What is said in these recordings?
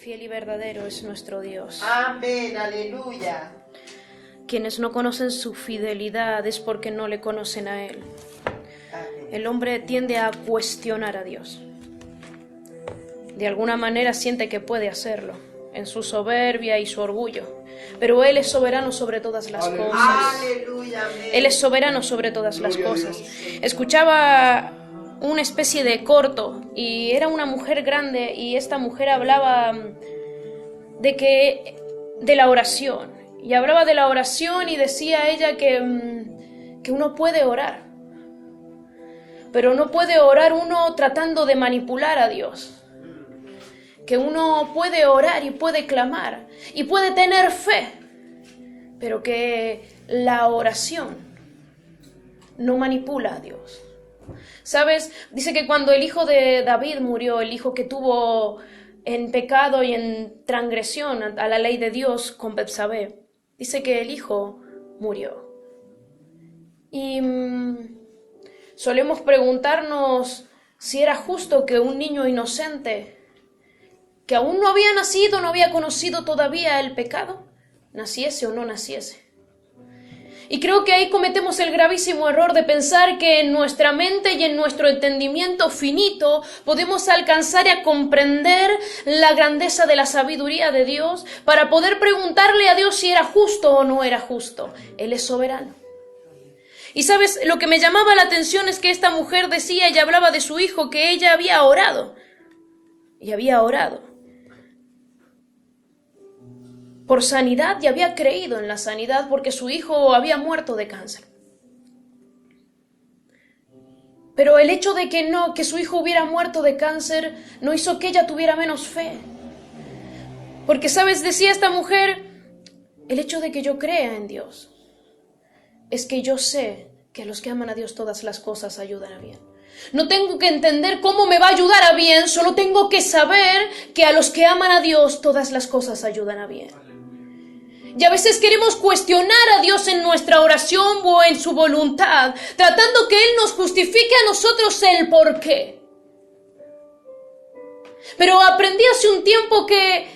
Fiel y verdadero es nuestro Dios. Amén, aleluya. Quienes no conocen su fidelidad es porque no le conocen a Él. Amén. El hombre tiende a cuestionar a Dios. De alguna manera siente que puede hacerlo, en su soberbia y su orgullo. Pero Él es soberano sobre todas las cosas. Aleluya, amén. Él es soberano sobre todas las cosas. Escuchaba una especie de corto y era una mujer grande y esta mujer hablaba de la oración. Y hablaba de la oración y decía ella que uno puede orar. Pero no puede orar uno tratando de manipular a Dios. Que uno puede orar y puede clamar y puede tener fe, pero que la oración no manipula a Dios. ¿Sabes? Dice que cuando el hijo de David murió, el hijo que tuvo en pecado y en transgresión a la ley de Dios con Betsabé, dice que el hijo murió. Y solemos preguntarnos si era justo que un niño inocente, que aún no había nacido, no había conocido todavía el pecado, naciese o no naciese. Y creo que ahí cometemos el gravísimo error de pensar que en nuestra mente y en nuestro entendimiento finito podemos alcanzar a comprender la grandeza de la sabiduría de Dios para poder preguntarle a Dios si era justo o no era justo. Él es soberano. Y sabes, lo que me llamaba la atención es que esta mujer decía, ella hablaba de su hijo, que ella había orado. Y había orado por sanidad y había creído en la sanidad porque su hijo había muerto de cáncer. Pero el hecho de que su hijo hubiera muerto de cáncer no hizo que ella tuviera menos fe. Porque, ¿sabes? Decía esta mujer, el hecho de que yo crea en Dios es que yo sé que a los que aman a Dios todas las cosas ayudan a bien. No tengo que entender cómo me va a ayudar a bien, solo tengo que saber que a los que aman a Dios todas las cosas ayudan a bien. Y a veces queremos cuestionar a Dios en nuestra oración o en su voluntad, tratando que Él nos justifique a nosotros el por qué. Pero aprendí hace un tiempo que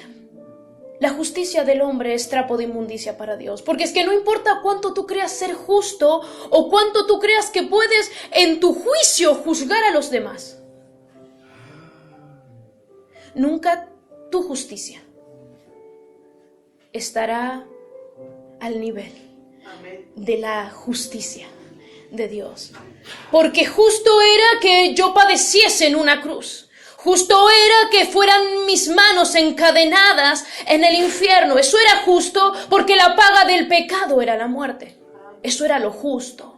la justicia del hombre es trapo de inmundicia para Dios. Porque es que no importa cuánto tú creas ser justo o cuánto tú creas que puedes en tu juicio juzgar a los demás. Nunca tu justicia estará al nivel de la justicia de Dios. Porque justo era que yo padeciese en una cruz. Justo era que fueran mis manos encadenadas en el infierno. Eso era justo porque la paga del pecado era la muerte. Eso era lo justo.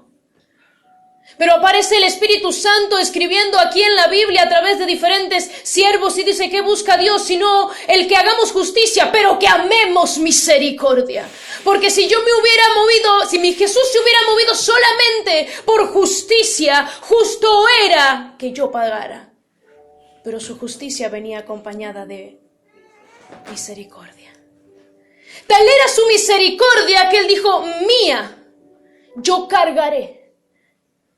Pero aparece el Espíritu Santo escribiendo aquí en la Biblia a través de diferentes siervos y dice que busca Dios sino el que hagamos justicia, pero que amemos misericordia. Porque si mi Jesús se hubiera movido solamente por justicia, justo era que yo pagara. Pero su justicia venía acompañada de misericordia. Tal era su misericordia que Él dijo, mía, yo cargaré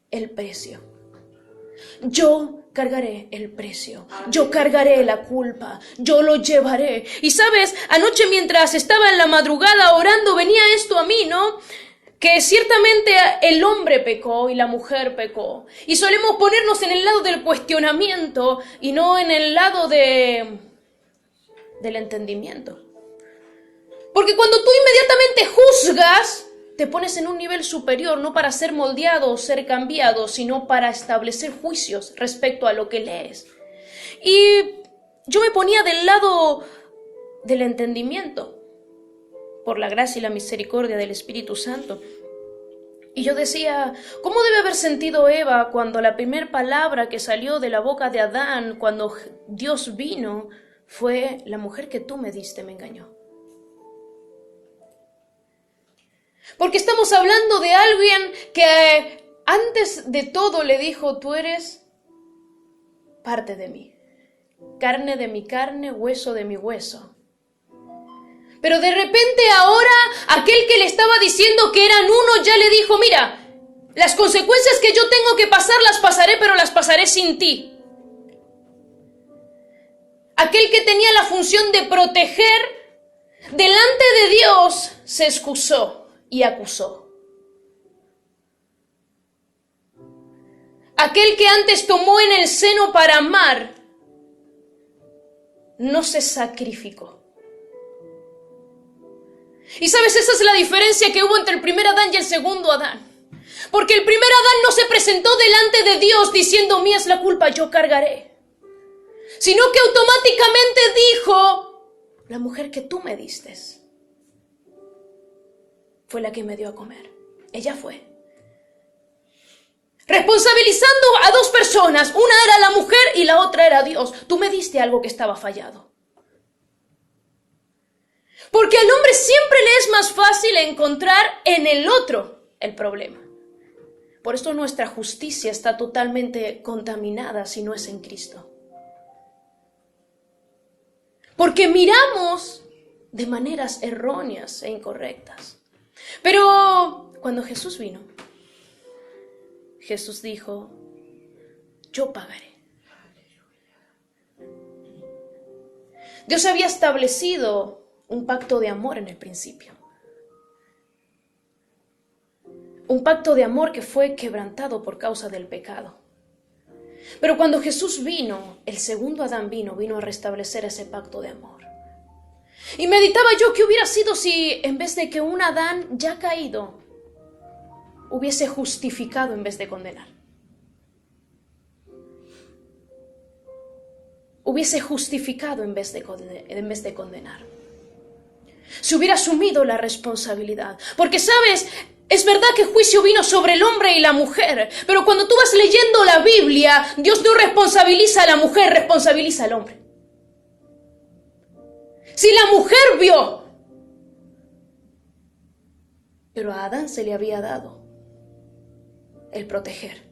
el precio. Yo cargaré el precio. Yo cargaré la culpa. Yo lo llevaré. Y sabes, anoche mientras estaba en la madrugada orando, venía esto a mí, ¿no? Que ciertamente el hombre pecó y la mujer pecó. Y solemos ponernos en el lado del cuestionamiento y no en el lado del entendimiento. Porque cuando tú inmediatamente juzgas, te pones en un nivel superior, no para ser moldeado o ser cambiado, sino para establecer juicios respecto a lo que lees. Y yo me ponía del lado del entendimiento, por la gracia y la misericordia del Espíritu Santo. Y yo decía, ¿cómo debe haber sentido Eva cuando la primera palabra que salió de la boca de Adán, cuando Dios vino, fue la mujer que tú me diste me engañó? Porque estamos hablando de alguien que antes de todo le dijo, tú eres parte de mí, carne de mi carne, hueso de mi hueso. Pero de repente ahora aquel que le estaba diciendo que eran uno ya le dijo, mira, las consecuencias que yo tengo que pasar las pasaré, pero las pasaré sin ti. aquel que tenía la función de proteger, delante de Dios se excusó y acusó. Aquel que antes tomó en el seno para amar, no se sacrificó. Y sabes, esa es la diferencia que hubo entre el primer Adán y el segundo Adán. Porque el primer Adán no se presentó delante de Dios diciendo, mía es la culpa, yo cargaré. Sino que automáticamente dijo, la mujer que tú me diste fue la que me dio a comer. Ella fue. Responsabilizando a dos personas, una era la mujer y la otra era Dios. Tú me diste algo que estaba fallado. Porque al hombre siempre le es más fácil encontrar en el otro el problema. Por esto nuestra justicia está totalmente contaminada si no es en Cristo. Porque miramos de maneras erróneas e incorrectas. Pero cuando Jesús vino, Jesús dijo, yo pagaré. Dios había establecido un pacto de amor en el principio. Un pacto de amor que fue quebrantado por causa del pecado. Pero cuando Jesús vino, el segundo Adán vino a restablecer ese pacto de amor. Y meditaba yo qué hubiera sido si en vez de que un Adán ya caído hubiese justificado en vez de condenar. Hubiese justificado en vez de condenar. Si hubiera asumido la responsabilidad. Porque, ¿sabes? Es verdad que juicio vino sobre el hombre y la mujer, pero cuando tú vas leyendo la Biblia, Dios no responsabiliza a la mujer, responsabiliza al hombre. Si la mujer vio, pero a Adán se le había dado el proteger.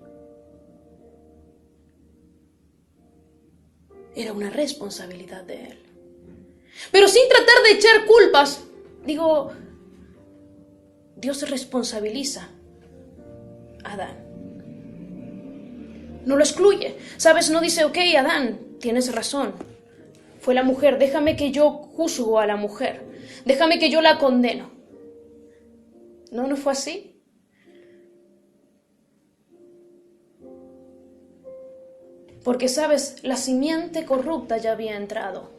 Era una responsabilidad de él. Pero sin tratar de echar culpas, digo, Dios responsabiliza a Adán. No lo excluye. ¿Sabes? No dice, ok, Adán, tienes razón. Fue la mujer, déjame que yo juzgo a la mujer. Déjame que yo la condeno. No fue así. Porque, ¿sabes? La simiente corrupta ya había entrado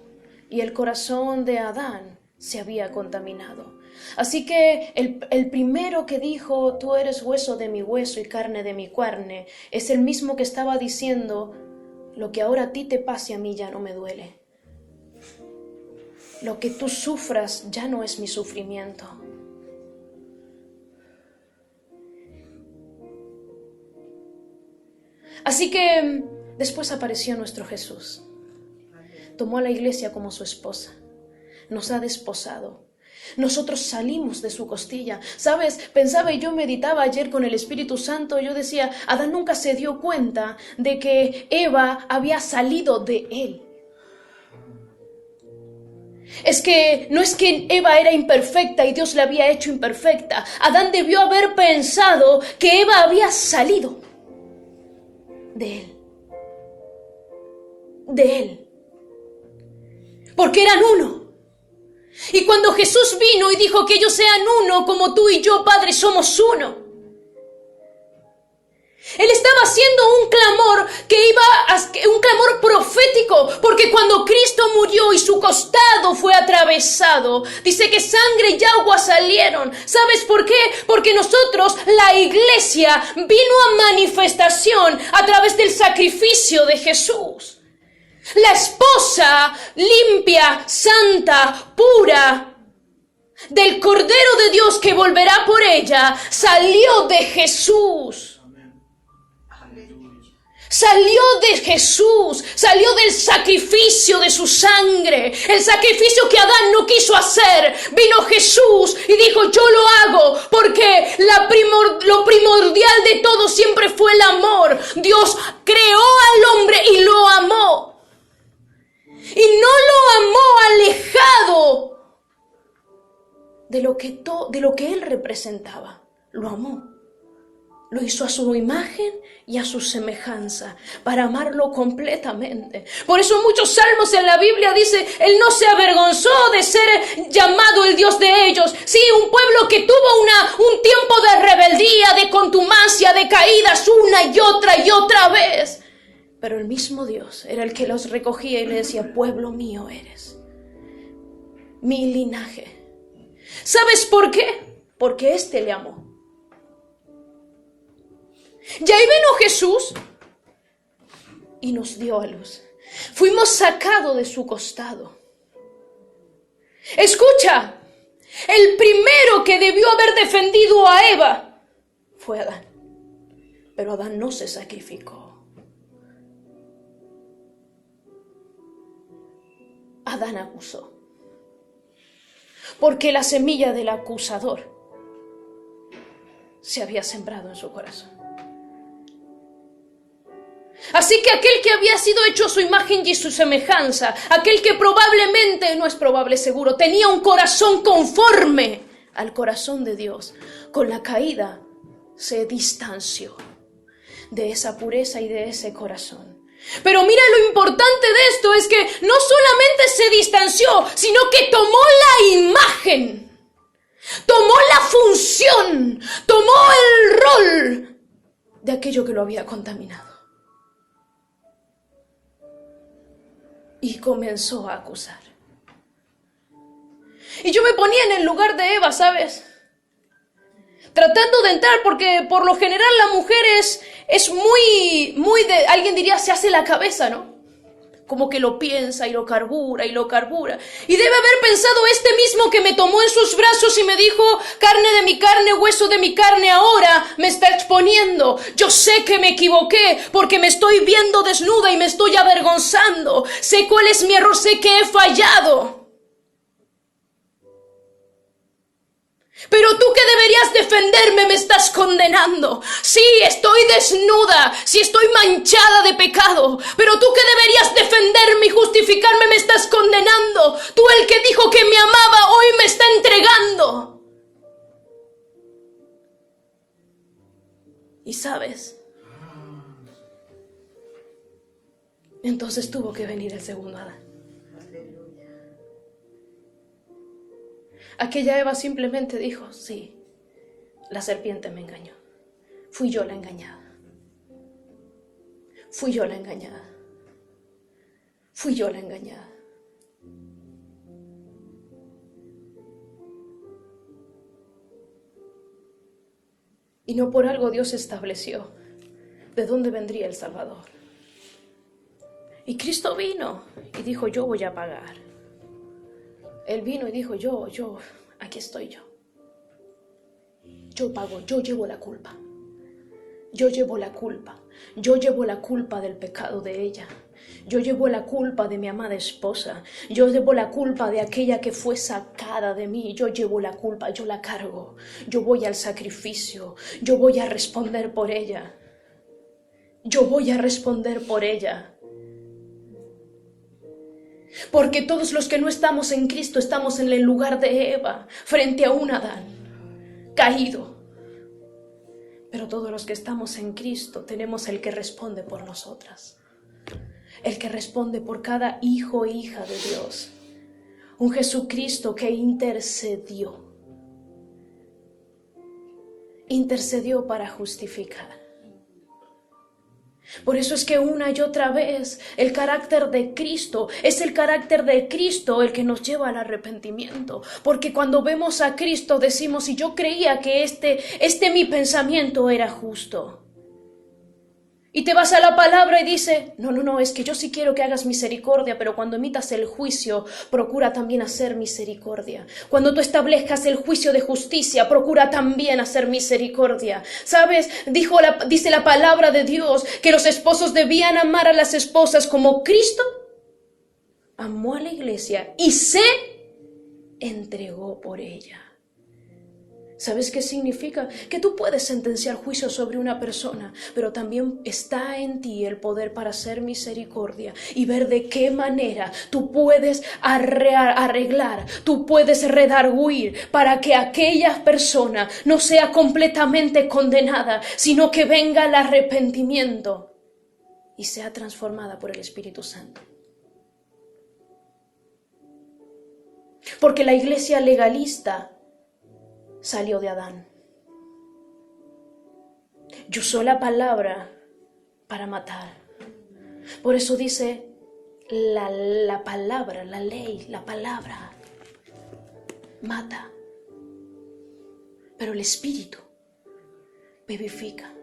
y el corazón de Adán se había contaminado. Así que el primero que dijo, tú eres hueso de mi hueso y carne de mi carne, es el mismo que estaba diciendo, lo que ahora a ti te pase a mí ya no me duele. Lo que tú sufras ya no es mi sufrimiento. Así que después apareció nuestro Jesús. Tomó a la iglesia como su esposa. Nos ha desposado. Nosotros salimos de su costilla. ¿Sabes? Pensaba y yo meditaba ayer con el Espíritu Santo. Yo decía, Adán nunca se dio cuenta de que Eva había salido de él. No es que Eva era imperfecta y Dios la había hecho imperfecta. Adán debió haber pensado que Eva había salido de él. De él. Porque eran uno. Y cuando Jesús vino y dijo que ellos sean uno, como tú y yo, Padre, somos uno. Él estaba haciendo un clamor un clamor profético, porque cuando Cristo murió y su costado fue atravesado, dice que sangre y agua salieron. ¿Sabes por qué? Porque nosotros, la iglesia, vino a manifestación a través del sacrificio de Jesús. La esposa limpia, santa, pura, del Cordero de Dios que volverá por ella, salió de Jesús. Salió de Jesús, salió del sacrificio de su sangre, el sacrificio que Adán no quiso hacer. Vino Jesús y dijo, yo lo hago, porque lo primordial de todo siempre fue el amor. Dios creó al hombre y lo amó. Y no lo amó alejado de lo que él representaba. Lo amó Lo hizo a su imagen y a su semejanza, para amarlo completamente. Por eso muchos salmos en la Biblia dice, Él no se avergonzó de ser llamado el Dios de ellos. Sí, un pueblo que tuvo un tiempo de rebeldía, de contumacia, de caídas una y otra vez. Pero el mismo Dios era el que los recogía y le decía, pueblo mío eres, mi linaje. ¿Sabes por qué? Porque éste le amó. Y ahí vino Jesús y nos dio a luz. Fuimos sacados de su costado. Escucha, el primero que debió haber defendido a Eva fue Adán. Pero Adán no se sacrificó. Adán acusó. Porque la semilla del acusador se había sembrado en su corazón. Así que aquel que había sido hecho a su imagen y su semejanza, aquel que probablemente, no es probable, seguro, tenía un corazón conforme al corazón de Dios, con la caída se distanció de esa pureza y de ese corazón. Pero mira, lo importante de esto es que no solamente se distanció, sino que tomó la imagen, tomó la función, tomó el rol de aquello que lo había contaminado. Y comenzó a acusar. Y yo me ponía en el lugar de Eva, ¿sabes? Tratando de entrar, porque por lo general la mujer es muy de, alguien diría, se hace la cabeza, ¿no? Como que lo piensa y lo carbura y lo carbura. Y debe haber pensado este mismo que me tomó en sus brazos y me dijo, carne de mi carne, hueso de mi carne, ahora me está exponiendo. Yo sé que me equivoqué porque me estoy viendo desnuda y me estoy avergonzando. Sé cuál es mi error, sé que he fallado. Pero tú que deberías defenderme me estás condenando. Sí, estoy desnuda, sí estoy manchada de pecado, pero tú que deberías defenderme y justificarme me estás condenando. Tú el que dijo que me amaba hoy me está entregando. ¿Y sabes? Entonces tuvo que venir el segundo Adán. Aquella Eva simplemente dijo, sí, la serpiente me engañó. Fui yo la engañada. Fui yo la engañada. Fui yo la engañada. Y no por algo Dios estableció de dónde vendría el Salvador. Y Cristo vino y dijo, yo voy a pagar. Él vino y dijo, yo, aquí estoy yo. Yo pago, yo llevo la culpa. Yo llevo la culpa. Yo llevo la culpa del pecado de ella. Yo llevo la culpa de mi amada esposa. Yo llevo la culpa de aquella que fue sacada de mí. Yo llevo la culpa, yo la cargo. Yo voy al sacrificio. Yo voy a responder por ella. Yo voy a responder por ella. Porque todos los que no estamos en Cristo estamos en el lugar de Eva, frente a un Adán caído. Pero todos los que estamos en Cristo tenemos el que responde por nosotras, el que responde por cada hijo e hija de Dios. Un Jesucristo que intercedió para justificar. Por eso es que una y otra vez el carácter de Cristo, es el carácter de Cristo el que nos lleva al arrepentimiento. Porque cuando vemos a Cristo decimos, y yo creía que mi pensamiento era justo. Y te vas a la palabra y dice, no, es que yo sí quiero que hagas misericordia, pero cuando emitas el juicio, procura también hacer misericordia. Cuando tú establezcas el juicio de justicia, procura también hacer misericordia. ¿Sabes? Dice la palabra de Dios que los esposos debían amar a las esposas como Cristo amó a la iglesia y se entregó por ella. ¿Sabes qué significa? Que tú puedes sentenciar juicio sobre una persona, pero también está en ti el poder para hacer misericordia y ver de qué manera tú puedes arreglar, tú puedes redarguir para que aquella persona no sea completamente condenada, sino que venga el arrepentimiento y sea transformada por el Espíritu Santo. Porque la iglesia legalista salió de Adán y usó la palabra para matar. Por eso dice la palabra, la ley, la palabra mata, pero el Espíritu vivifica.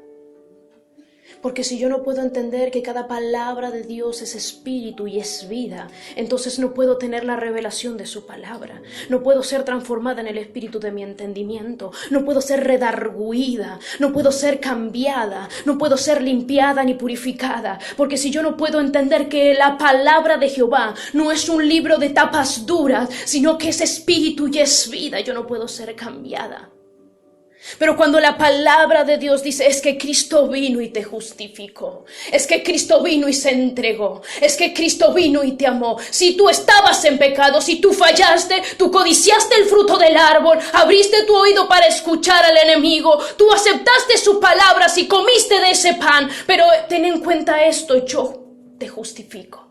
Porque si yo no puedo entender que cada palabra de Dios es espíritu y es vida, entonces no puedo tener la revelación de su palabra. No puedo ser transformada en el espíritu de mi entendimiento. No puedo ser redarguida. No puedo ser cambiada. No puedo ser limpiada ni purificada. Porque si yo no puedo entender que la palabra de Jehová no es un libro de tapas duras, sino que es espíritu y es vida, yo no puedo ser cambiada. Pero cuando la palabra de Dios dice, es que Cristo vino y te justificó, es que Cristo vino y se entregó, es que Cristo vino y te amó. Si tú estabas en pecado, si tú fallaste, tú codiciaste el fruto del árbol, abriste tu oído para escuchar al enemigo, tú aceptaste su palabra, si comiste de ese pan, pero ten en cuenta esto, yo te justifico.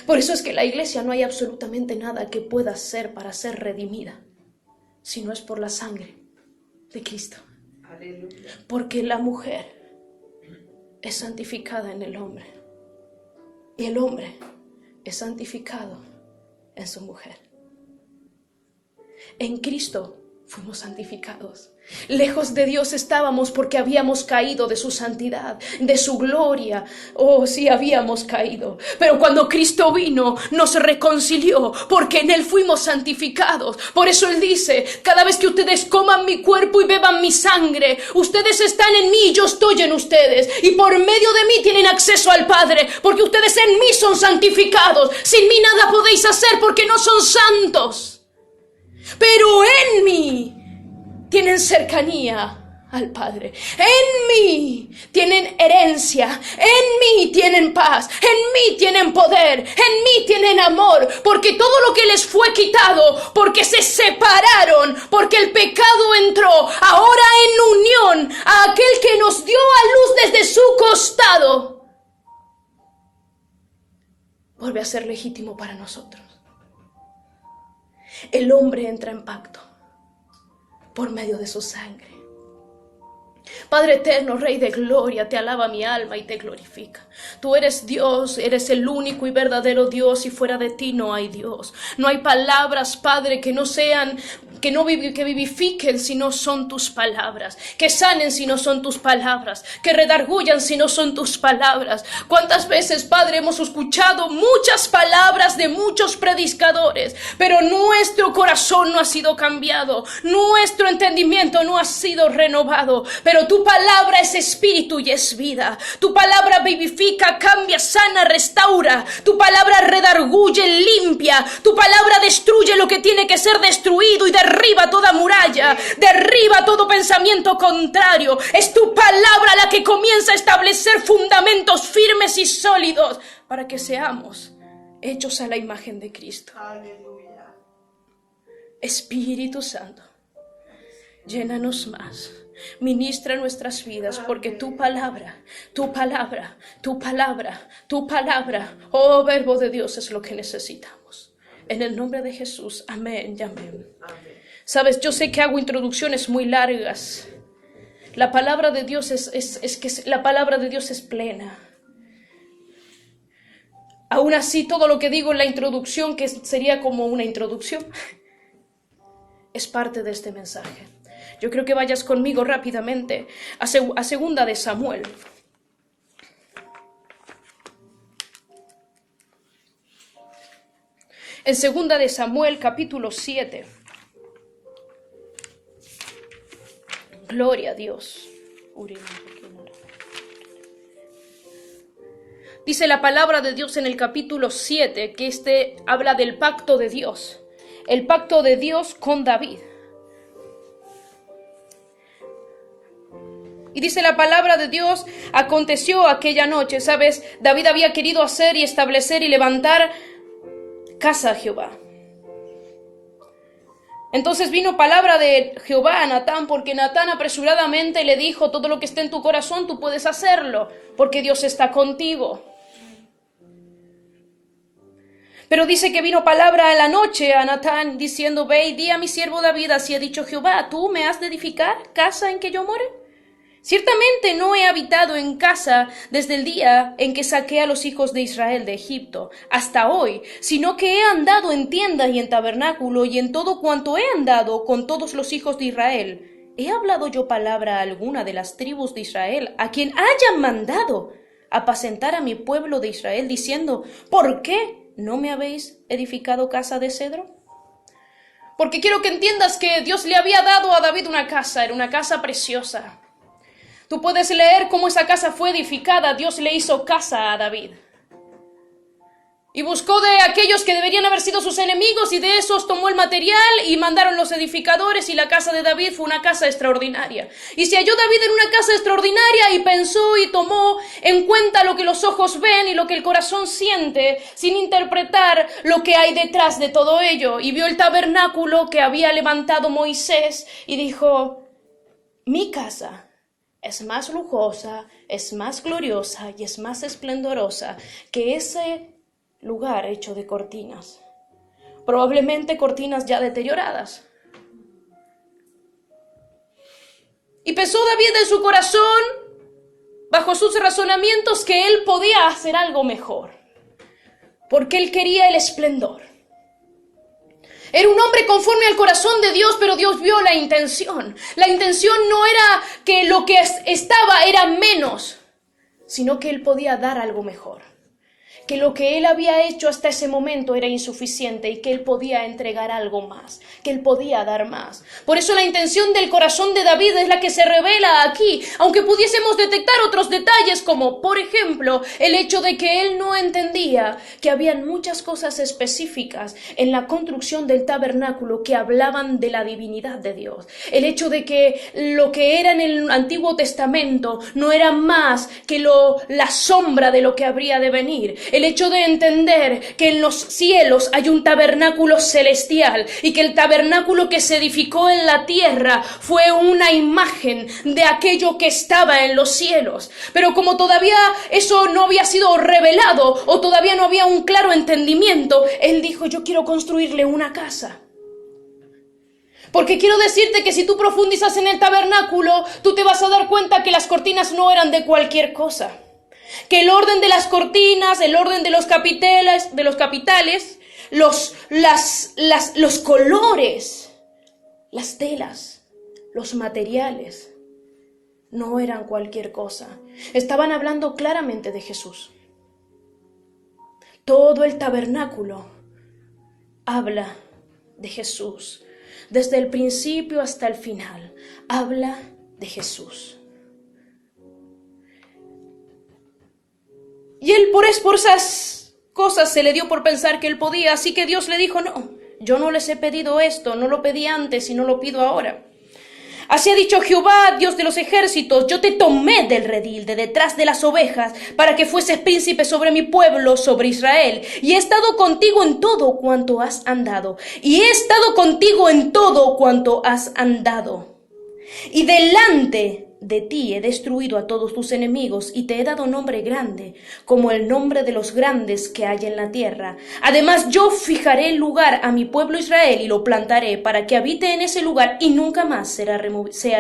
Por eso es que en la iglesia no hay absolutamente nada que pueda hacer para ser redimida, si no es por la sangre de Cristo. Aleluya. Porque la mujer es santificada en el hombre y el hombre es santificado en su mujer. En Cristo fuimos santificados. Lejos de Dios estábamos porque habíamos caído de su santidad, de su gloria. Oh, sí, habíamos caído. Pero cuando Cristo vino, nos reconcilió, porque en Él fuimos santificados. Por eso Él dice, cada vez que ustedes coman mi cuerpo y beban mi sangre, ustedes están en mí y yo estoy en ustedes. Y por medio de mí tienen acceso al Padre, porque ustedes en mí son santificados. Sin mí nada podéis hacer porque no son santos. Pero en mí tienen cercanía al Padre. En mí tienen herencia. En mí tienen paz. En mí tienen poder. En mí tienen amor. Porque todo lo que les fue quitado, porque se separaron, porque el pecado entró, ahora en unión a aquel que nos dio a luz desde su costado, vuelve a ser legítimo para nosotros. El hombre entra en pacto por medio de su sangre. Padre eterno, Rey de gloria, te alaba mi alma y te glorifica. Tú eres Dios, eres el único y verdadero Dios, y fuera de ti no hay Dios. No hay palabras, Padre, que que vivifiquen si no son tus palabras, que sanen si no son tus palabras, que redarguyan si no son tus palabras. ¿Cuántas veces, Padre, hemos escuchado muchas palabras de muchos predicadores, pero nuestro corazón no ha sido cambiado, nuestro entendimiento no ha sido renovado? Pero tu palabra es espíritu y es vida. Tu palabra vivifica, cambia, sana, restaura. Tu palabra redarguye, limpia. Tu palabra destruye lo que tiene que ser destruido y derriba toda muralla, derriba todo pensamiento contrario. Es tu palabra la que comienza a establecer fundamentos firmes y sólidos para que seamos hechos a la imagen de Cristo. Aleluya. Espíritu Santo, llénanos más. Ministra nuestras vidas, porque tu palabra, oh Verbo de Dios, es lo que necesitamos. En el nombre de Jesús, amén y amén. Amén. Sabes, yo sé que hago introducciones muy largas. La palabra de Dios la palabra de Dios es plena. Aún así, todo lo que digo en la introducción, que sería como una introducción, es parte de este mensaje. Yo creo que vayas conmigo rápidamente a Segunda de Samuel. En Segunda de Samuel, capítulo 7. Gloria a Dios. Dice la palabra de Dios en el capítulo 7 que habla del pacto de Dios. el pacto de Dios con David. Y dice la palabra de Dios, aconteció aquella noche, ¿sabes? David había querido hacer y establecer y levantar casa a Jehová. Entonces vino palabra de Jehová a Natán, porque Natán apresuradamente le dijo, todo lo que esté en tu corazón tú puedes hacerlo, porque Dios está contigo. Pero dice que vino palabra a la noche a Natán, diciendo, ve y di a mi siervo David, así ha dicho Jehová, ¿tú me has de edificar casa en que yo more? Ciertamente no he habitado en casa desde el día en que saqué a los hijos de Israel de Egipto hasta hoy, sino que he andado en tienda y en tabernáculo y en todo cuanto he andado con todos los hijos de Israel. ¿He hablado yo palabra alguna de las tribus de Israel a quien haya mandado apacentar a mi pueblo de Israel diciendo, ¿por qué no me habéis edificado casa de cedro? Porque quiero que entiendas que Dios le había dado a David una casa, era una casa preciosa. Tú puedes leer cómo esa casa fue edificada. Dios le hizo casa a David. Y buscó de aquellos que deberían haber sido sus enemigos y de esos tomó el material y mandaron los edificadores y la casa de David fue una casa extraordinaria. Y se halló David en una casa extraordinaria y pensó y tomó en cuenta lo que los ojos ven y lo que el corazón siente sin interpretar lo que hay detrás de todo ello. Y vio el tabernáculo que había levantado Moisés y dijo, mi casa es más lujosa, es más gloriosa y es más esplendorosa que ese lugar hecho de cortinas. Probablemente cortinas ya deterioradas. Y pensó David en su corazón, bajo sus razonamientos, que él podía hacer algo mejor. Porque él quería el esplendor. Era un hombre conforme al corazón de Dios, pero Dios vio la intención. La intención no era que lo que estaba era menos, sino que él podía dar algo mejor. Que lo que él había hecho hasta ese momento era insuficiente y que él podía entregar algo más, que él podía dar más. Por eso la intención del corazón de David es la que se revela aquí, aunque pudiésemos detectar otros detalles como, por ejemplo, el hecho de que él no entendía que habían muchas cosas específicas en la construcción del tabernáculo que hablaban de la divinidad de Dios. El hecho de que lo que era en el Antiguo Testamento no era más que la sombra de lo que habría de venir. El hecho de entender que en los cielos hay un tabernáculo celestial y que el tabernáculo que se edificó en la tierra fue una imagen de aquello que estaba en los cielos. Pero como todavía eso no había sido revelado o todavía no había un claro entendimiento, él dijo, yo quiero construirle una casa. Porque quiero decirte que si tú profundizas en el tabernáculo, tú te vas a dar cuenta que las cortinas no eran de cualquier cosa. Que el orden de las cortinas, el orden de los capiteles, los colores, las telas, los materiales, no eran cualquier cosa. Estaban hablando claramente de Jesús. Todo el tabernáculo habla de Jesús. Desde el principio hasta el final, habla de Jesús. Y él por esas cosas se le dio por pensar que él podía, así que Dios le dijo, no, yo no les he pedido esto, no lo pedí antes y no lo pido ahora. Así ha dicho Jehová, Dios de los ejércitos, yo te tomé del redil, de detrás de las ovejas, para que fueses príncipe sobre mi pueblo, sobre Israel, y he estado contigo en todo cuanto has andado, y he estado contigo en todo cuanto has andado. Y delante de ti he destruido a todos tus enemigos y te he dado nombre grande, como el nombre de los grandes que hay en la tierra. Además yo fijaré lugar a mi pueblo Israel y lo plantaré para que habite en ese lugar y nunca más sea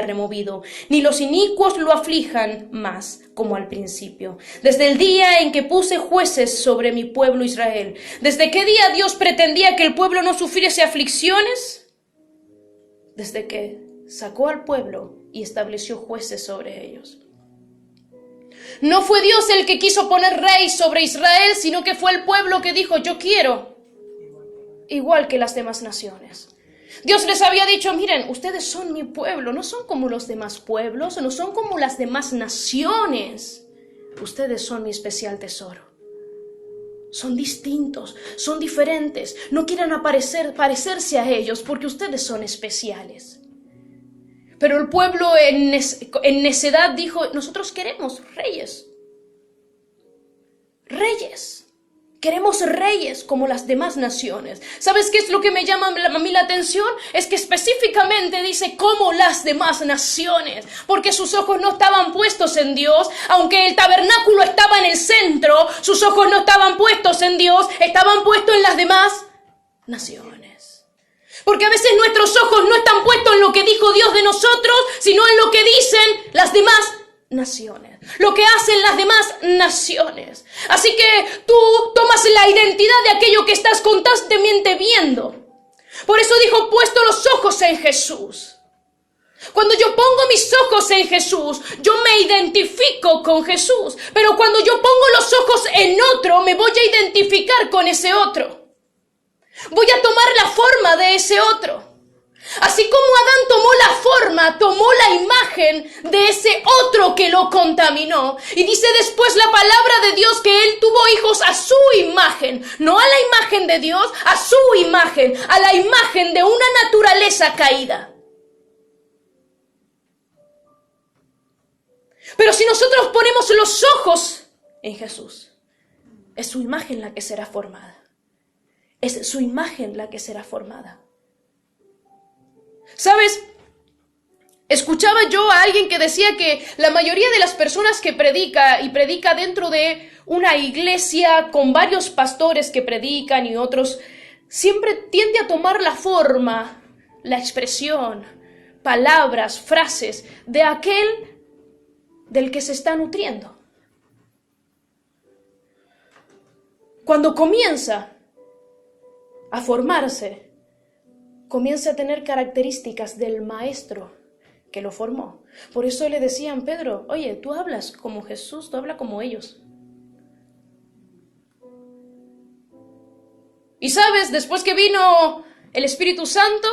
removido, ni los inicuos lo aflijan más como al principio. Desde el día en que puse jueces sobre mi pueblo Israel. ¿Desde qué día Dios pretendía que el pueblo no sufriese aflicciones? Desde que sacó al pueblo y estableció jueces sobre ellos. No fue Dios el que quiso poner rey sobre Israel, sino que fue el pueblo que dijo, yo quiero, igual que las demás naciones. Dios les había dicho, miren, ustedes son mi pueblo, no son como los demás pueblos, no son como las demás naciones. Ustedes son mi especial tesoro. son distintos, son diferentes. No quieran parecerse a ellos porque ustedes son especiales. Pero el pueblo en necedad dijo, nosotros queremos reyes. Reyes. Queremos reyes como las demás naciones. ¿Sabes qué es lo que me llama a mí la atención? Es que específicamente dice como las demás naciones. Porque sus ojos no estaban puestos en Dios. Aunque el tabernáculo estaba en el centro, sus ojos no estaban puestos en Dios, estaban puestos en las demás naciones. Porque a veces nuestros ojos no están puestos en lo que dijo Dios de nosotros, sino en lo que dicen las demás naciones, lo que hacen las demás naciones. Así que tú tomas la identidad de aquello que estás constantemente viendo. Por eso dijo, puesto los ojos en Jesús. Cuando yo pongo mis ojos en Jesús, yo me identifico con Jesús. Pero cuando yo pongo los ojos en otro, me voy a identificar con ese otro. Voy a tomar la forma de ese otro. Así como Adán tomó la forma, tomó la imagen de ese otro que lo contaminó. Y dice después la palabra de Dios que él tuvo hijos a su imagen. No a la imagen de Dios, a su imagen. A la imagen de una naturaleza caída. Pero si nosotros ponemos los ojos en Jesús, es su imagen la que será formada. Es su imagen la que será formada. ¿Sabes? Escuchaba yo a alguien que decía que la mayoría de las personas que predica dentro de una iglesia con varios pastores que predican y otros, siempre tiende a tomar la forma, la expresión, palabras, frases de aquel del que se está nutriendo. Cuando comienza a formarse, comienza a tener características del maestro que lo formó. Por eso le decían, Pedro, oye, tú hablas como Jesús, tú hablas como ellos. Y sabes, después que vino el Espíritu Santo,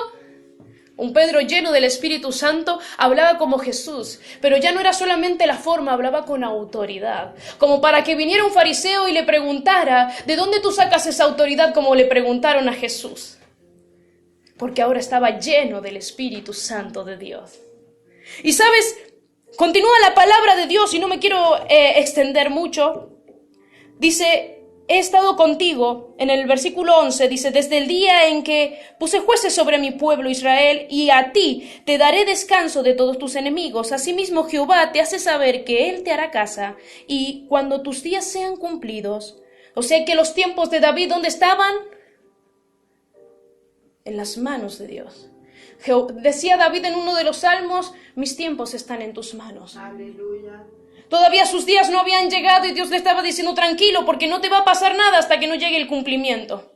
un Pedro lleno del Espíritu Santo, hablaba como Jesús, pero ya no era solamente la forma, hablaba con autoridad. Como para que viniera un fariseo y le preguntara, ¿de dónde tú sacas esa autoridad? Como le preguntaron a Jesús. Porque ahora estaba lleno del Espíritu Santo de Dios. Y sabes, continúa la palabra de Dios y no me quiero extender mucho. Dice, he estado contigo, en el versículo 11, dice, desde el día en que puse jueces sobre mi pueblo Israel, y a ti te daré descanso de todos tus enemigos. Asimismo Jehová te hace saber que Él te hará casa, y cuando tus días sean cumplidos. O sea que los tiempos de David, ¿dónde estaban? En las manos de Dios. Decía David en uno de los salmos, mis tiempos están en tus manos. Aleluya. Todavía sus días no habían llegado y Dios le estaba diciendo, tranquilo, porque no te va a pasar nada hasta que no llegue el cumplimiento.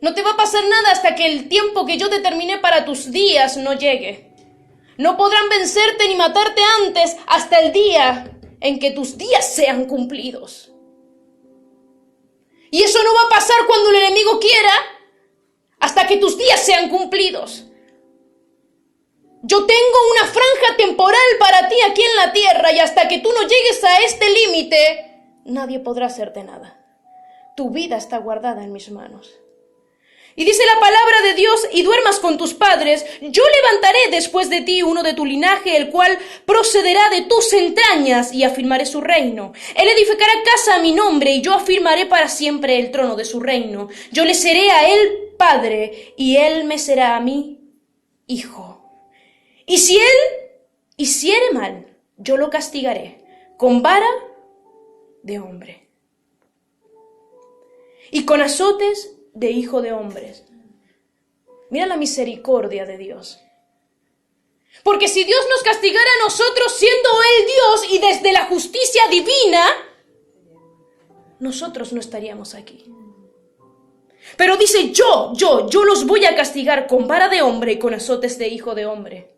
No te va a pasar nada hasta que el tiempo que yo determiné para tus días no llegue. No podrán vencerte ni matarte antes hasta el día en que tus días sean cumplidos. Y eso no va a pasar cuando el enemigo quiera, hasta que tus días sean cumplidos. Yo tengo una franja temporal para ti aquí en la tierra y hasta que tú no llegues a este límite, nadie podrá hacerte nada. Tu vida está guardada en mis manos. Y dice la palabra de Dios, y duermas con tus padres, yo levantaré después de ti uno de tu linaje, el cual procederá de tus entrañas, y afirmaré su reino. Él edificará casa a mi nombre, y yo afirmaré para siempre el trono de su reino. Yo le seré a él padre, y él me será a mí hijo. Y si él hiciere mal, yo lo castigaré con vara de hombre y con azotes de hijo de hombres. Mira la misericordia de Dios. Porque si Dios nos castigara a nosotros siendo Él Dios y desde la justicia divina, nosotros no estaríamos aquí. Pero dice, yo los voy a castigar con vara de hombre y con azotes de hijo de hombre.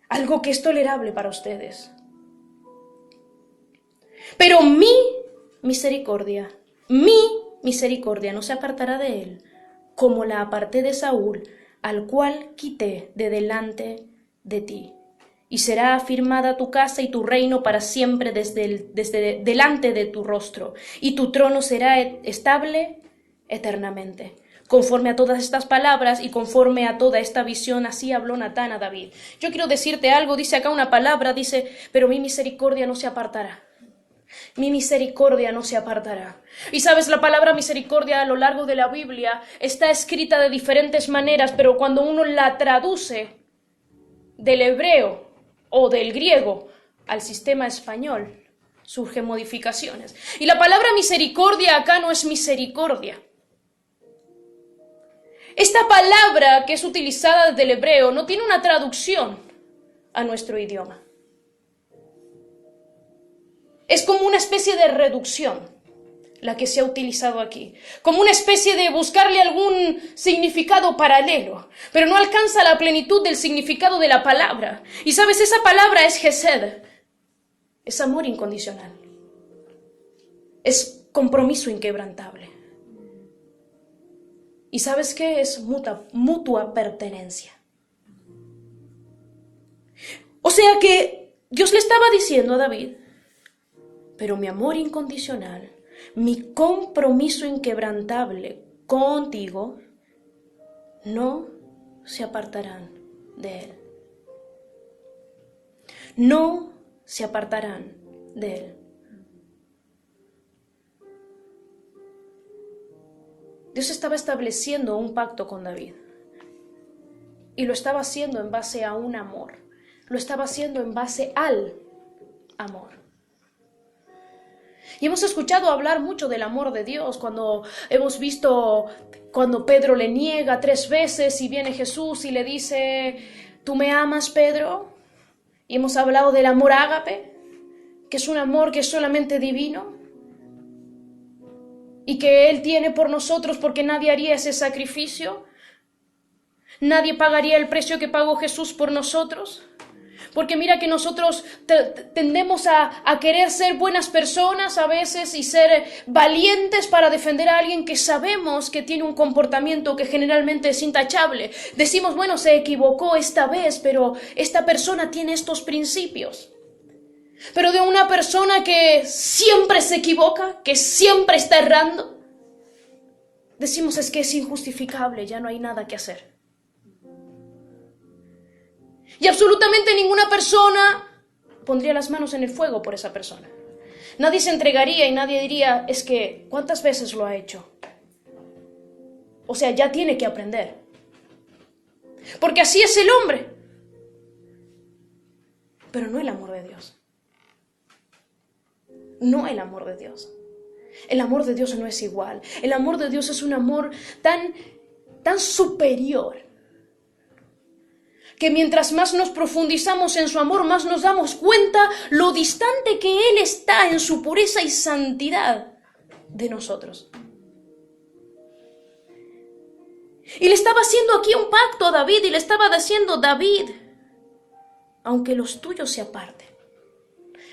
Algo que es tolerable para ustedes. Pero mi misericordia no se apartará de él, como la aparté de Saúl, al cual quité de delante de ti. y será afirmada tu casa y tu reino para siempre desde delante de tu rostro, y tu trono será estable eternamente. Conforme a todas estas palabras y conforme a toda esta visión, así habló Natán a David. Yo quiero decirte algo, dice acá una palabra, dice, pero mi misericordia no se apartará. Mi misericordia no se apartará. Y sabes, la palabra misericordia a lo largo de la Biblia está escrita de diferentes maneras, pero cuando uno la traduce del hebreo o del griego al sistema español, surgen modificaciones. Y la palabra misericordia acá no es misericordia. Esta palabra que es utilizada del hebreo no tiene una traducción a nuestro idioma. Es como una especie de reducción la que se ha utilizado aquí, como una especie de buscarle algún significado paralelo, pero no alcanza la plenitud del significado de la palabra. Y sabes, esa palabra es Hesed, es amor incondicional, es compromiso inquebrantable. ¿Y sabes qué? Es mutua pertenencia. O sea que Dios le estaba diciendo a David, pero mi amor incondicional, mi compromiso inquebrantable contigo, no se apartarán de él. No se apartarán de él. Dios estaba estableciendo un pacto con David. Y lo estaba haciendo en base a un amor. Lo estaba haciendo en base al amor. Y hemos escuchado hablar mucho del amor de Dios cuando hemos visto cuando Pedro le niega 3 veces y viene Jesús y le dice, ¿tú me amas, Pedro? Y hemos hablado del amor ágape, que es un amor que es solamente divino y que Él tiene por nosotros porque nadie haría ese sacrificio. Nadie pagaría el precio que pagó Jesús por nosotros. Porque mira que nosotros tendemos a querer ser buenas personas a veces y ser valientes para defender a alguien que sabemos que tiene un comportamiento que generalmente es intachable. Decimos, bueno, se equivocó esta vez, pero esta persona tiene estos principios. Pero de una persona que siempre se equivoca, que siempre está errando, decimos es que es injustificable, ya no hay nada que hacer. Y absolutamente ninguna persona pondría las manos en el fuego por esa persona. Nadie se entregaría y nadie diría, es que, ¿cuántas veces lo ha hecho? O sea, ya tiene que aprender. Porque así es el hombre. Pero no el amor de Dios. No el amor de Dios. El amor de Dios no es igual. El amor de Dios es un amor tan superior, que mientras más nos profundizamos en su amor, más nos damos cuenta lo distante que Él está en su pureza y santidad de nosotros. Y le estaba haciendo aquí un pacto a David y le estaba diciendo, David, aunque los tuyos se aparten.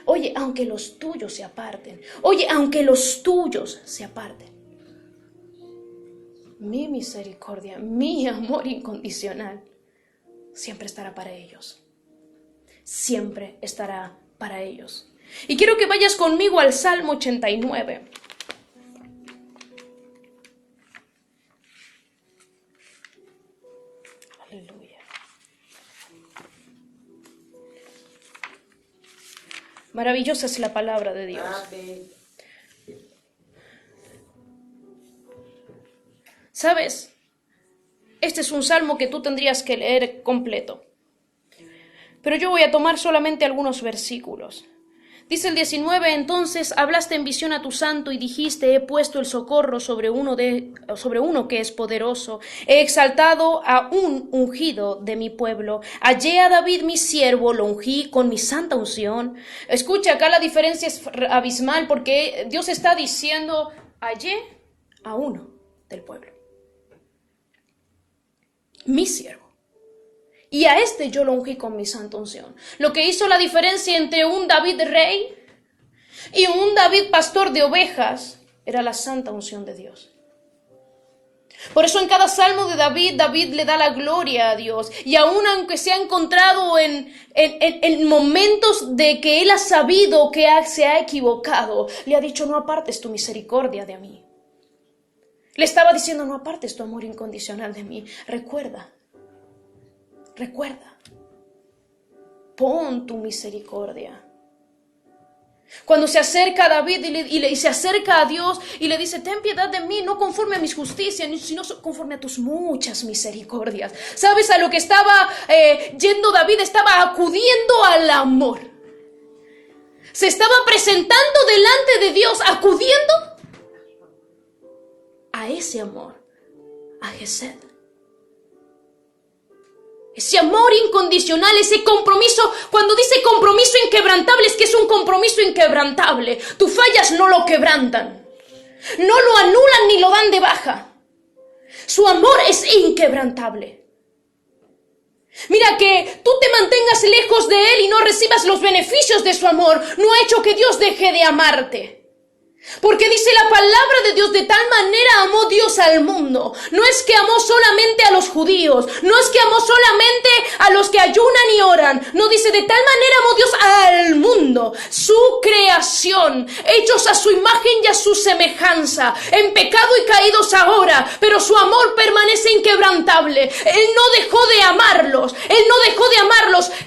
Oye, aunque los tuyos se aparten. Oye, aunque los tuyos se aparten. Mi misericordia, mi amor incondicional siempre estará para ellos. Siempre estará para ellos. Y quiero que vayas conmigo al Salmo 89. Aleluya. Maravillosa es la palabra de Dios. Amén. ¿Sabes? Este es un salmo que tú tendrías que leer completo. Pero yo voy a tomar solamente algunos versículos. Dice el 19, entonces hablaste en visión a tu santo y dijiste, he puesto el socorro sobre uno que es poderoso. He exaltado a un ungido de mi pueblo. Hallé a David mi siervo, lo ungí con mi santa unción. Escucha, acá la diferencia es abismal porque Dios está diciendo, hallé a uno del pueblo. Mi siervo. Y a este yo lo ungí con mi santa unción. Lo que hizo la diferencia entre un David rey y un David pastor de ovejas era la santa unción de Dios. Por eso en cada salmo de David, David le da la gloria a Dios. Y aun aunque se ha encontrado en momentos de que él ha sabido que se ha equivocado, le ha dicho, no apartes tu misericordia de mí. Le estaba diciendo, no apartes tu amor incondicional de mí. Recuerda, pon tu misericordia. Cuando se acerca a David y se acerca a Dios y le dice, ten piedad de mí, no conforme a mis justicias, sino conforme a tus muchas misericordias. ¿Sabes a lo que estaba yendo David? Estaba acudiendo al amor. Se estaba presentando delante de Dios, acudiendo a ese amor, a Gesed. Ese amor incondicional, ese compromiso. Cuando dice compromiso inquebrantable, es que es un compromiso inquebrantable. Tus fallas no lo quebrantan, no lo anulan ni lo dan de baja. Su amor es inquebrantable. Mira, que tú te mantengas lejos de Él y no recibas los beneficios de su amor no ha hecho que Dios deje de amarte. Porque dice la palabra de Dios, de tal manera amó Dios al mundo. No es que amó solamente a los judíos, no es que amó solamente a los que ayunan y oran. No, dice, de tal manera amó Dios al mundo, su creación, hechos a su imagen y a su semejanza, en pecado y caídos ahora, pero su amor permanece inquebrantable. Él no dejó de amarlos,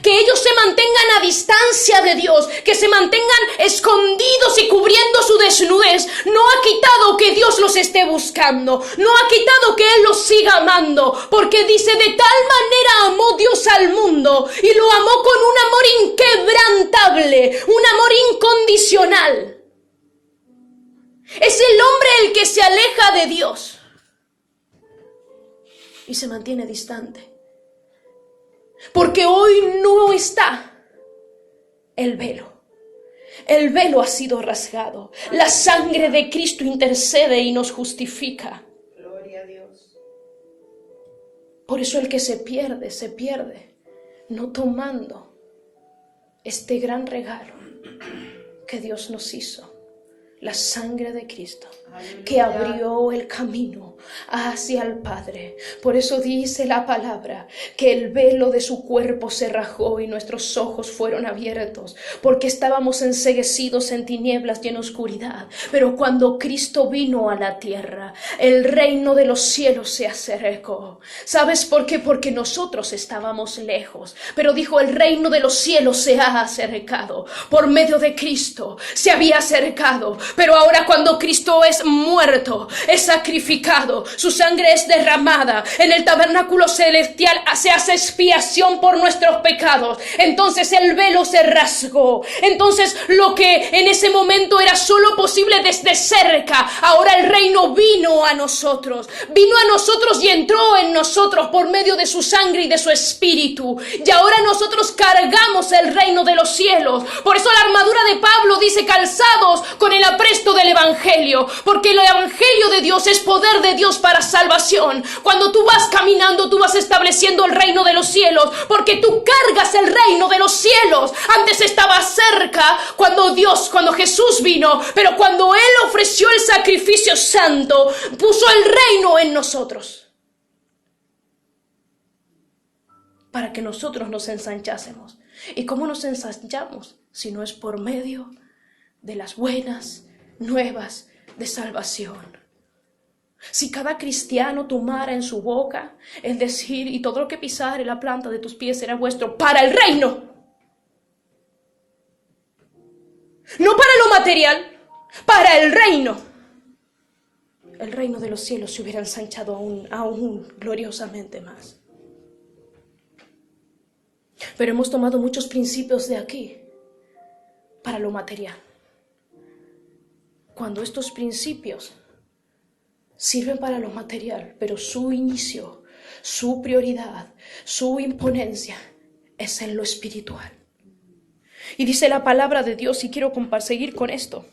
que ellos se mantengan a distancia de Dios, que se mantengan escondidos y cubriendo su desnudez. No ha quitado que Dios los esté buscando, no ha quitado que Él los siga amando, porque dice, de tal manera amó Dios al mundo, y lo amó con un amor inquebrantable, un amor incondicional. Es el hombre el que se aleja de Dios y se mantiene distante, porque hoy no está el velo. El velo ha sido rasgado. La sangre de Cristo intercede y nos justifica. Gloria a Dios. Por eso el que se pierde, no tomando este gran regalo que Dios nos hizo. La sangre de Cristo, que abrió el camino hacia el Padre. Por eso dice la palabra que el velo de su cuerpo se rajó y nuestros ojos fueron abiertos, porque estábamos enceguecidos en tinieblas y en oscuridad. Pero cuando Cristo vino a la tierra, el reino de los cielos se acercó. ¿Sabes por qué? Porque nosotros estábamos lejos, pero dijo, el reino de los cielos se ha acercado. Por medio de Cristo se había acercado. Pero ahora, cuando Cristo es muerto, es sacrificado, su sangre es derramada, en el tabernáculo celestial se hace expiación por nuestros pecados. Entonces el velo se rasgó. Entonces lo que en ese momento era solo posible desde cerca, ahora el reino vino a nosotros y entró en nosotros por medio de su sangre y de su espíritu. Y ahora nosotros cargamos el reino de los cielos. Por eso la armadura de Pablo dice, calzados con el apresto del evangelio, porque el evangelio de Dios es poder de Dios para salvación. Cuando tú vas caminando, tú vas estableciendo el reino de los cielos, porque tú cargas el reino de los cielos. Antes estaba cerca cuando Jesús vino, pero cuando Él ofreció el sacrificio santo, puso el reino en nosotros, para que nosotros nos ensanchásemos. ¿Y cómo nos ensanchamos? Si no es por medio de las buenas nuevas de salvación. Si cada cristiano tomara en su boca el decir, y todo lo que pisare la planta de tus pies será vuestro, para el reino, no para lo material, para el reino de los cielos se hubiera ensanchado aún gloriosamente más. Pero hemos tomado muchos principios de aquí para lo material, cuando estos principios sirven para lo material, pero su inicio, su prioridad, su imponencia es en lo espiritual. Y dice la palabra de Dios, y quiero seguir con esto: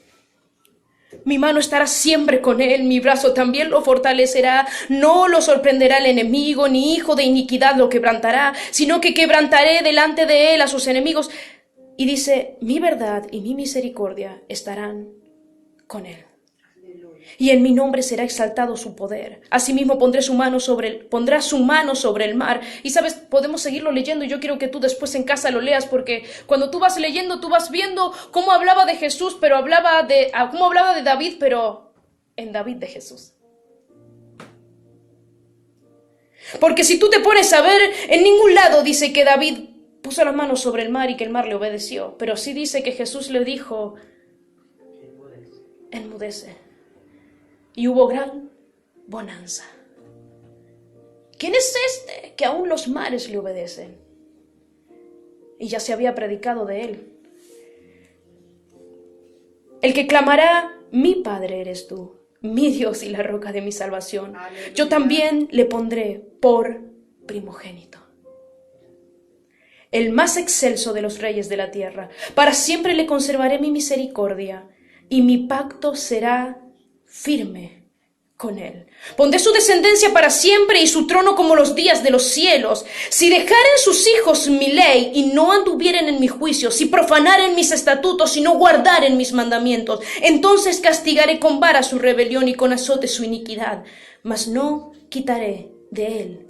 mi mano estará siempre con él, mi brazo también lo fortalecerá, no lo sorprenderá el enemigo, ni hijo de iniquidad lo quebrantará, sino que quebrantaré delante de él a sus enemigos. Y dice, mi verdad y mi misericordia estarán con él. Aleluya. y en mi nombre será exaltado su poder. Asimismo pondrá su mano sobre el mar. Y sabes, podemos seguirlo leyendo y yo quiero que tú después en casa lo leas, porque cuando tú vas leyendo, tú vas viendo cómo hablaba de Jesús, pero cómo hablaba de David, pero en David de Jesús. Porque si tú te pones a ver, en ningún lado dice que David puso las manos sobre el mar y que el mar le obedeció, pero sí dice que Jesús le dijo, enmudece. Y hubo gran bonanza. ¿Quién es este que aún los mares le obedecen? Y ya se había predicado de él. El que clamará, mi Padre eres tú, mi Dios y la roca de mi salvación. Aleluya. Yo también le pondré por primogénito, el más excelso de los reyes de la tierra. Para siempre le conservaré mi misericordia y mi pacto será firme con él. Pondré su descendencia para siempre y su trono como los días de los cielos. Si dejaren sus hijos mi ley y no anduvieren en mi juicio, si profanaren mis estatutos y no guardaren mis mandamientos, entonces castigaré con vara su rebelión y con azote su iniquidad, mas no quitaré de él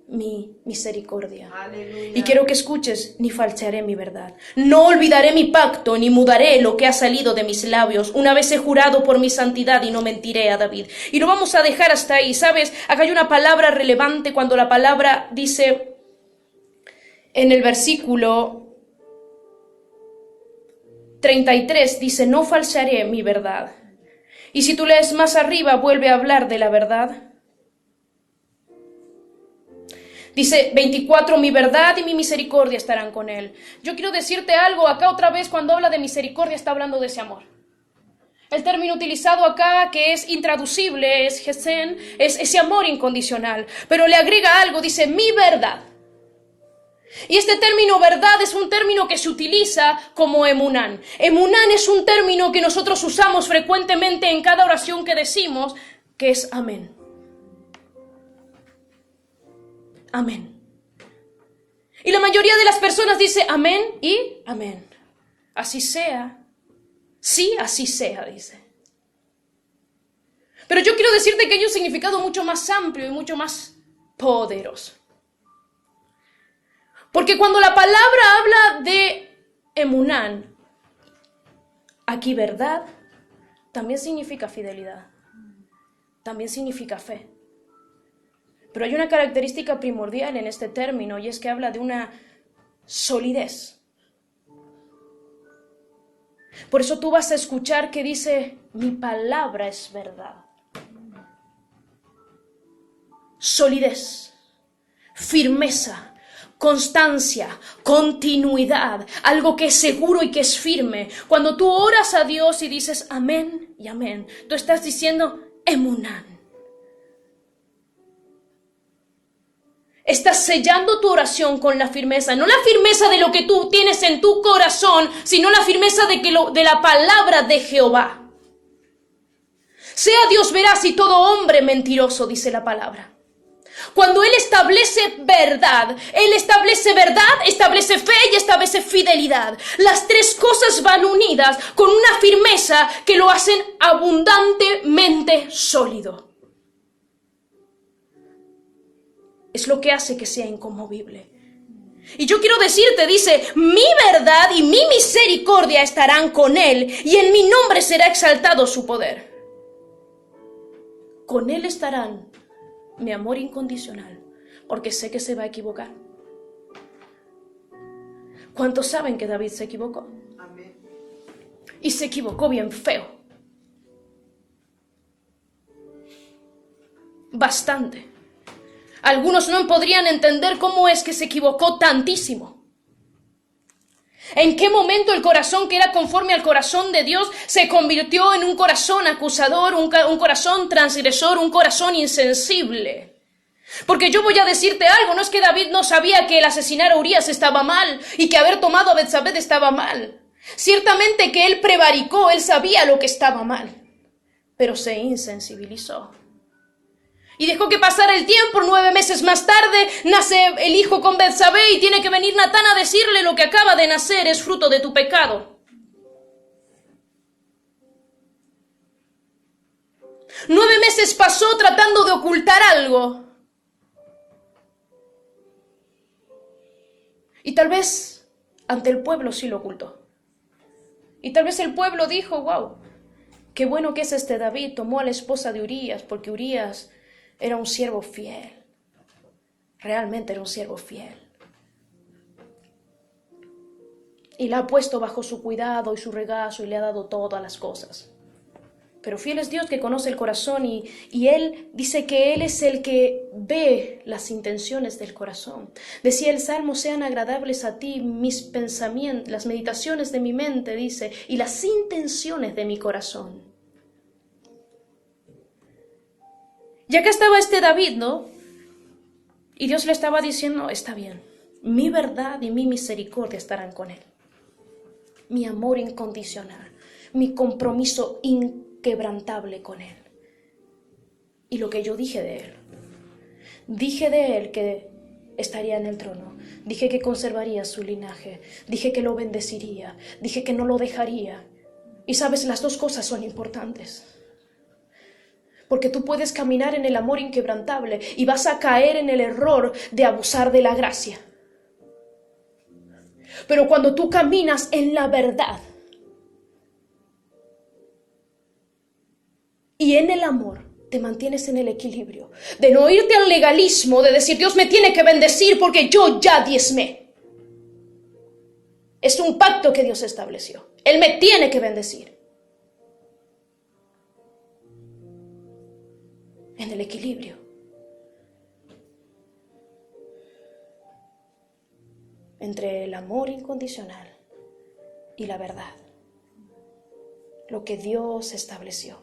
mi misericordia. Aleluya. Y quiero que escuches, ni falsearé mi verdad. No olvidaré mi pacto, ni mudaré lo que ha salido de mis labios. Una vez he jurado por mi santidad y no mentiré a David. Y lo vamos a dejar hasta ahí, ¿sabes? Acá hay una palabra relevante cuando la palabra dice en el versículo 33, dice, no falsearé mi verdad. Y si tú lees más arriba, vuelve a hablar de la verdad. Dice 24, mi verdad y mi misericordia estarán con él. Yo quiero decirte algo, acá otra vez cuando habla de misericordia está hablando de ese amor. El término utilizado acá, que es intraducible, es Gesén, es ese amor incondicional. Pero le agrega algo, dice mi verdad. Y este término verdad es un término que se utiliza como emunán. Emunán es un término que nosotros usamos frecuentemente en cada oración que decimos, que es amén. Amén. Y la mayoría de las personas dice amén y amén. Así sea. Sí, así sea, dice. Pero yo quiero decirte que hay un significado mucho más amplio y mucho más poderoso. Porque cuando la palabra habla de emunán, aquí verdad, también significa fidelidad. También significa fe. Pero hay una característica primordial en este término y es que habla de una solidez. Por eso tú vas a escuchar que dice, mi palabra es verdad. Solidez, firmeza, constancia, continuidad, algo que es seguro y que es firme. Cuando tú oras a Dios y dices amén y amén, tú estás diciendo emunán. Estás sellando tu oración con la firmeza, no la firmeza de lo que tú tienes en tu corazón, sino la firmeza de la palabra de Jehová. Sea Dios veraz y todo hombre mentiroso, dice la palabra. Cuando Él establece verdad, establece fe y establece fidelidad. Las tres cosas van unidas con una firmeza que lo hacen abundantemente sólido. Es lo que hace que sea inconmovible. Y yo quiero decirte, dice, mi verdad y mi misericordia estarán con él, y en mi nombre será exaltado su poder. Con él estarán mi amor incondicional, porque sé que se va a equivocar. ¿Cuántos saben que David se equivocó? Amén. Y se equivocó bien feo. Bastante. Algunos no podrían entender cómo es que se equivocó tantísimo. ¿En qué momento el corazón que era conforme al corazón de Dios se convirtió en un corazón acusador, un corazón transgresor, un corazón insensible? Porque yo voy a decirte algo, no es que David no sabía que el asesinar a Urías estaba mal y que haber tomado a Betsabé estaba mal. Ciertamente que él prevaricó, él sabía lo que estaba mal, pero se insensibilizó. Y dejó que pasara el tiempo. 9 meses más tarde nace el hijo con Betsabé y tiene que venir Natán a decirle lo que acaba de nacer es fruto de tu pecado. 9 meses pasó tratando de ocultar algo. Y tal vez ante el pueblo sí lo ocultó. Y tal vez el pueblo dijo, wow, qué bueno que es este David, tomó a la esposa de Urías, porque Urías era un siervo fiel. Realmente era un siervo fiel. Y la ha puesto bajo su cuidado y su regazo y le ha dado todas las cosas. Pero fiel es Dios que conoce el corazón y Él dice que Él es el que ve las intenciones del corazón. Decía el Salmo, sean agradables a ti mis pensamientos, las meditaciones de mi mente, dice, y las intenciones de mi corazón. Y acá estaba este David, ¿no? Y Dios le estaba diciendo, está bien, mi verdad y mi misericordia estarán con él. Mi amor incondicional, mi compromiso inquebrantable con él. Y lo que yo dije de él que estaría en el trono, dije que conservaría su linaje, dije que lo bendeciría, dije que no lo dejaría. Y sabes, las dos cosas son importantes. Porque tú puedes caminar en el amor inquebrantable y vas a caer en el error de abusar de la gracia. Pero cuando tú caminas en la verdad y en el amor, te mantienes en el equilibrio. De no irte al legalismo, de decir, Dios me tiene que bendecir porque yo ya diezmé. Es un pacto que Dios estableció. Él me tiene que bendecir. En el equilibrio. Entre el amor incondicional y la verdad. Lo que Dios estableció.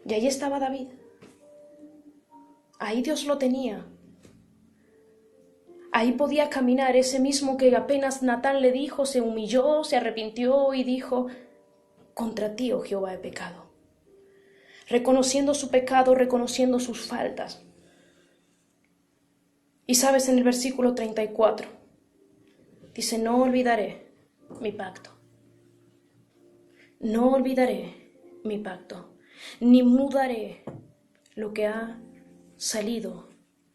Y ahí estaba David. Ahí Dios lo tenía. Ahí podía caminar ese mismo que apenas Natán le dijo, se humilló, se arrepintió y dijo, contra ti, oh Jehová, he pecado. Reconociendo su pecado, reconociendo sus faltas. Y sabes, en el versículo 34, dice, no olvidaré mi pacto. No olvidaré mi pacto, ni mudaré lo que ha salido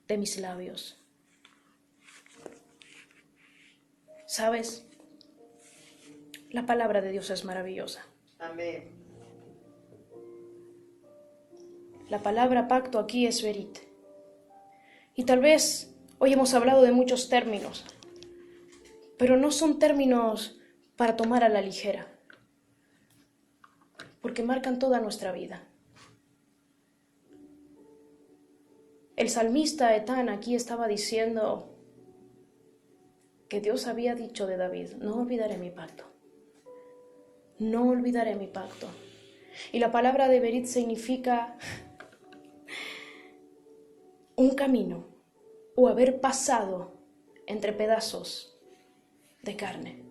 de mis labios. ¿Sabes? La palabra de Dios es maravillosa. Amén. La palabra pacto aquí es verit. Y tal vez hoy hemos hablado de muchos términos, pero no son términos para tomar a la ligera, porque marcan toda nuestra vida. El salmista Etán aquí estaba diciendo que Dios había dicho de David, no olvidaré mi pacto, no olvidaré mi pacto. Y la palabra de verit significa un camino o haber pasado entre pedazos de carne.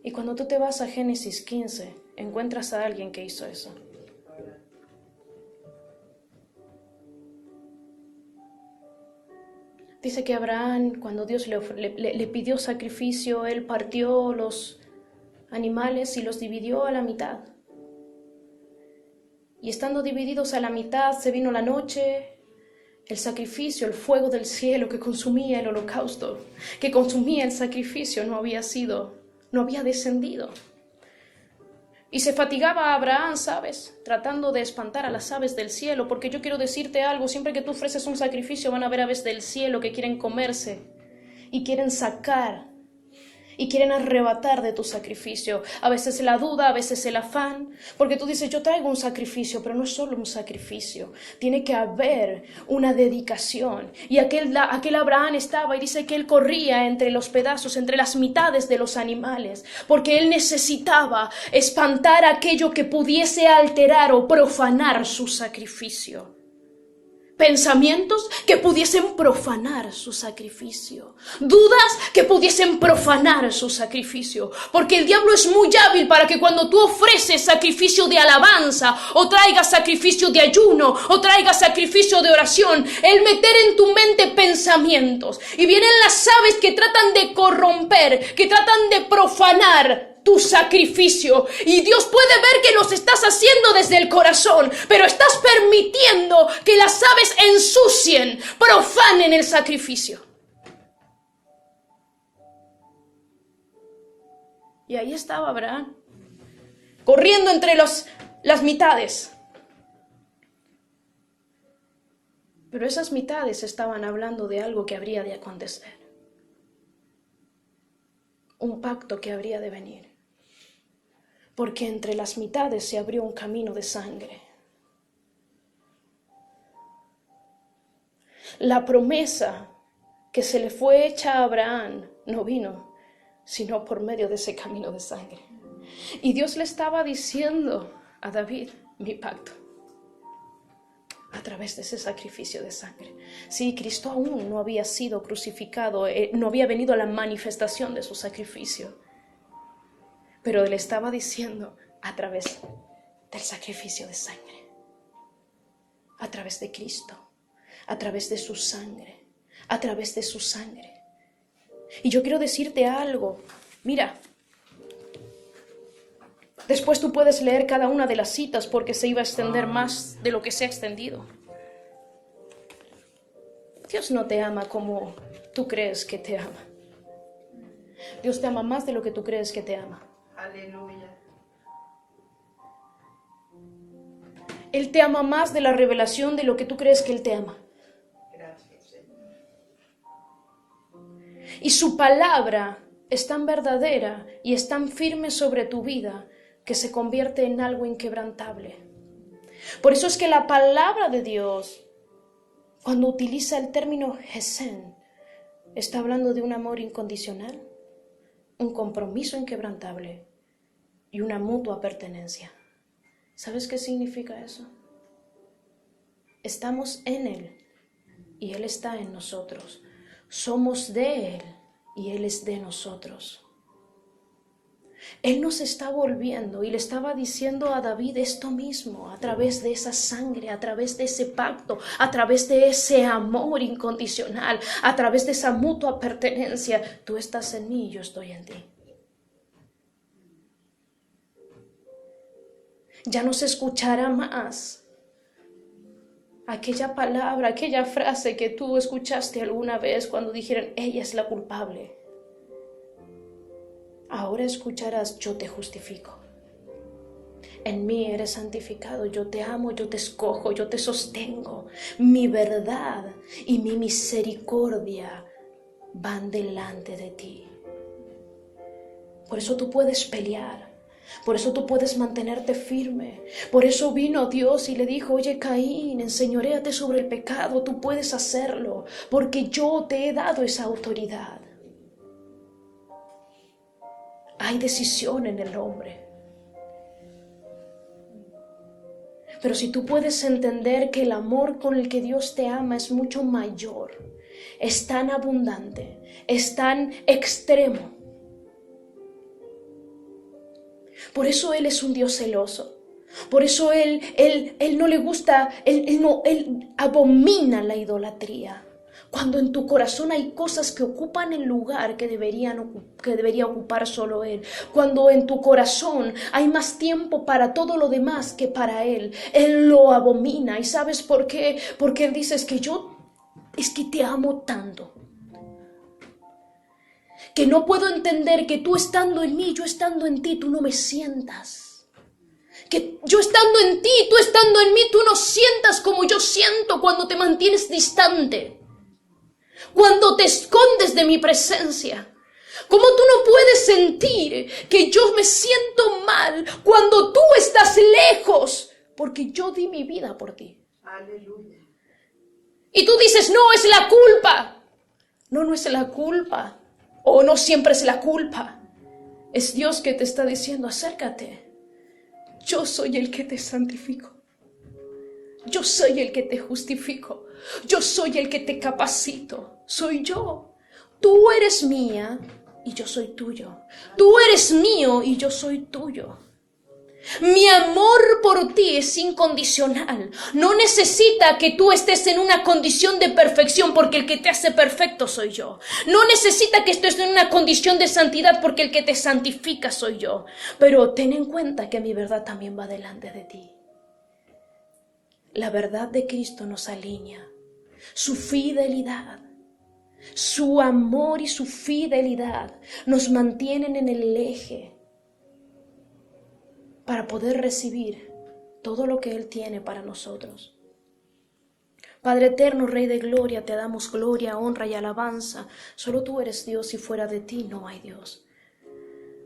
Y cuando tú te vas a Génesis 15, encuentras a alguien que hizo eso. Dice que Abraham, cuando Dios le pidió sacrificio, él partió los animales y los dividió a la mitad. Y estando divididos a la mitad, se vino la noche, el sacrificio, el fuego del cielo que consumía el holocausto, que consumía el sacrificio, no había descendido. Y se fatigaba Abraham, ¿sabes? Tratando de espantar a las aves del cielo, porque yo quiero decirte algo, siempre que tú ofreces un sacrificio van a haber aves del cielo que quieren comerse y quieren sacar y quieren arrebatar de tu sacrificio. A veces la duda, a veces el afán, porque tú dices, yo traigo un sacrificio, pero no es solo un sacrificio, tiene que haber una dedicación. Y aquel Abraham estaba y dice que él corría entre los pedazos, entre las mitades de los animales, porque él necesitaba espantar aquello que pudiese alterar o profanar su sacrificio. Pensamientos que pudiesen profanar su sacrificio. Dudas que pudiesen profanar su sacrificio. Porque el diablo es muy hábil para que cuando tú ofreces sacrificio de alabanza, o traigas sacrificio de ayuno, o traigas sacrificio de oración, él meter en tu mente pensamientos. Y vienen las aves que tratan de corromper, que tratan de profanar tu sacrificio. Y Dios puede ver que los estás haciendo desde el corazón, pero estás permitiendo que las aves ensucien, profanen el sacrificio. Y ahí estaba Abraham, corriendo entre las mitades. Pero esas mitades estaban hablando de algo que habría de acontecer. Un pacto que habría de venir. Porque entre las mitades se abrió un camino de sangre. La promesa que se le fue hecha a Abraham no vino sino por medio de ese camino de sangre. Y Dios le estaba diciendo a David, mi pacto, a través de ese sacrificio de sangre. Sí, Cristo aún no había sido crucificado, no había venido la manifestación de su sacrificio, pero le estaba diciendo a través del sacrificio de sangre, a través de Cristo, a través de su sangre, a través de su sangre. Y yo quiero decirte algo, mira, después tú puedes leer cada una de las citas porque se iba a extender más de lo que se ha extendido. Dios no te ama como tú crees que te ama. Dios te ama más de lo que tú crees que te ama. Aleluya. Él te ama más de la revelación de lo que tú crees que Él te ama. Gracias, Señor. Y su palabra es tan verdadera y es tan firme sobre tu vida que se convierte en algo inquebrantable. Por eso es que la palabra de Dios, cuando utiliza el término Gesén, está hablando de un amor incondicional, un compromiso inquebrantable y una mutua pertenencia. ¿Sabes qué significa eso? Estamos en Él y Él está en nosotros. Somos de Él y Él es de nosotros. Él nos está volviendo y le estaba diciendo a David esto mismo, a través de esa sangre, a través de ese pacto, a través de ese amor incondicional, a través de esa mutua pertenencia. Tú estás en mí y yo estoy en ti. Ya no se escuchará más aquella palabra, aquella frase que tú escuchaste alguna vez cuando dijeron, ella es la culpable. Ahora escucharás, yo te justifico. En mí eres santificado, yo te amo, yo te escojo, yo te sostengo. Mi verdad y mi misericordia van delante de ti. Por eso tú puedes pelear. Por eso tú puedes mantenerte firme. Por eso vino Dios y le dijo, oye Caín, enseñoréate sobre el pecado, tú puedes hacerlo, porque yo te he dado esa autoridad. Hay decisión en el hombre. Pero si tú puedes entender que el amor con el que Dios te ama es mucho mayor, es tan abundante, es tan extremo. Por eso Él es un Dios celoso. Por eso Él no le gusta, Él abomina la idolatría. Cuando en tu corazón hay cosas que ocupan el lugar que debería ocupar solo Él. Cuando en tu corazón hay más tiempo para todo lo demás que para Él. Él lo abomina. ¿Y sabes por qué? Porque Él dice, es que te amo tanto. Que no puedo entender que tú estando en mí, yo estando en ti, tú no me sientas. Que yo estando en ti, tú estando en mí, tú no sientas como yo siento cuando te mantienes distante. Cuando te escondes de mi presencia. ¿Cómo tú no puedes sentir que yo me siento mal cuando tú estás lejos? Porque yo di mi vida por ti. Aleluya. Y tú dices, no, es la culpa. No es la culpa. O no siempre es la culpa. Es Dios que te está diciendo, acércate. Yo soy el que te santifico. Yo soy el que te justifico. Yo soy el que te capacito. Soy yo. Tú eres mía y yo soy tuyo. Tú eres mío y yo soy tuyo. Mi amor por ti es incondicional. No necesita que tú estés en una condición de perfección, porque el que te hace perfecto soy yo. No necesita que estés en una condición de santidad, porque el que te santifica soy yo. Pero ten en cuenta que mi verdad también va delante de ti. La verdad de Cristo nos alinea. Su fidelidad, su amor y su fidelidad nos mantienen en el eje para poder recibir todo lo que Él tiene para nosotros. Padre eterno, Rey de gloria, te damos gloria, honra y alabanza. Solo tú eres Dios y fuera de ti no hay Dios.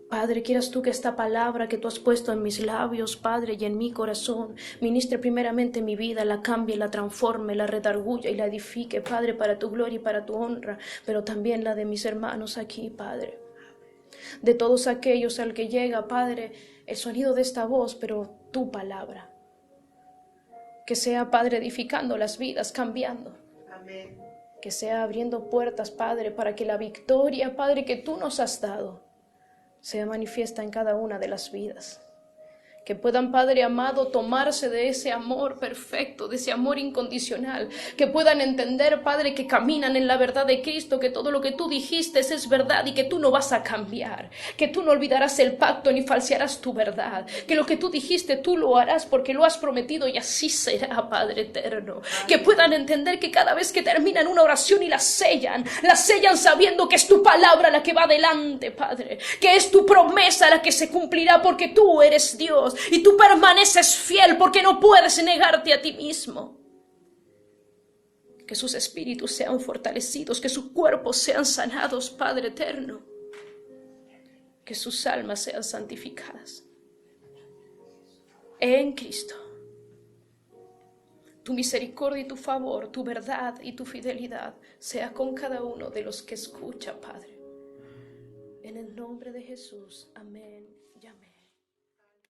Padre, quieras tú que esta palabra que tú has puesto en mis labios, Padre, y en mi corazón, ministre primeramente mi vida, la cambie, la transforme, la redarguya y la edifique, Padre, para tu gloria y para tu honra, pero también la de mis hermanos aquí, Padre. De todos aquellos al que llega, Padre, el sonido de esta voz, pero tu palabra. Que sea, Padre, edificando las vidas, cambiando. Amén. Que sea abriendo puertas, Padre, para que la victoria, Padre, que tú nos has dado, sea manifiesta en cada una de las vidas. Que puedan, Padre amado, tomarse de ese amor perfecto, de ese amor incondicional. Que puedan entender, Padre, que caminan en la verdad de Cristo, que todo lo que tú dijiste es verdad y que tú no vas a cambiar. Que tú no olvidarás el pacto ni falsearás tu verdad. Que lo que tú dijiste tú lo harás porque lo has prometido y así será, Padre eterno. Que puedan entender que cada vez que terminan una oración y la sellan sabiendo que es tu palabra la que va adelante, Padre. Que es tu promesa la que se cumplirá porque tú eres Dios. Y tú permaneces fiel porque no puedes negarte a ti mismo. Que sus espíritus sean fortalecidos, que sus cuerpos sean sanados, Padre eterno. Que sus almas sean santificadas. En Cristo. Tu misericordia y tu favor, tu verdad y tu fidelidad sea con cada uno de los que escucha, Padre. En el nombre de Jesús. Amén y amén.